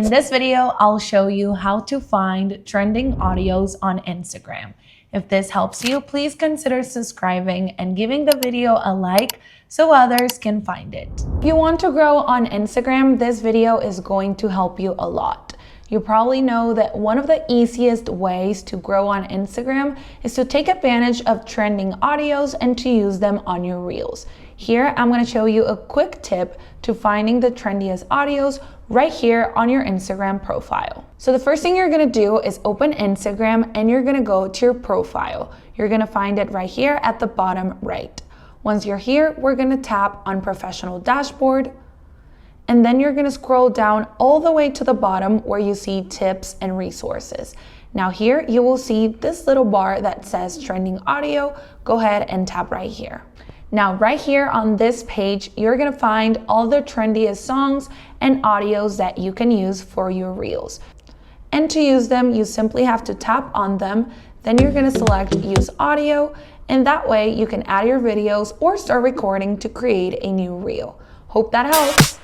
In this video, I'll show you how to find trending audios on Instagram. If this helps you, please consider subscribing and giving the video a like so others can find it. If you want to grow on Instagram, this video is going to help you a lot. You probably know that one of the easiest ways to grow on Instagram is to take advantage of trending audios and to use them on your reels. Here, I'm going to show you a quick tip to finding the trendiest audios right here on your Instagram profile. So the first thing you're going to do is open Instagram and you're going to go to your profile. You're going to find it right here at the bottom right. Once you're here, we're going to tap on Professional Dashboard. And then you're going to scroll down all the way to the bottom where you see tips and resources. Now here you will see this little bar that says trending audio. Go ahead and tap right here. Now right here on this page, you're going to find all the trendiest songs and audios that you can use for your reels. And to use them, you simply have to tap on them. Then you're going to select use audio, and that way you can add your videos or start recording to create a new reel. Hope that helps.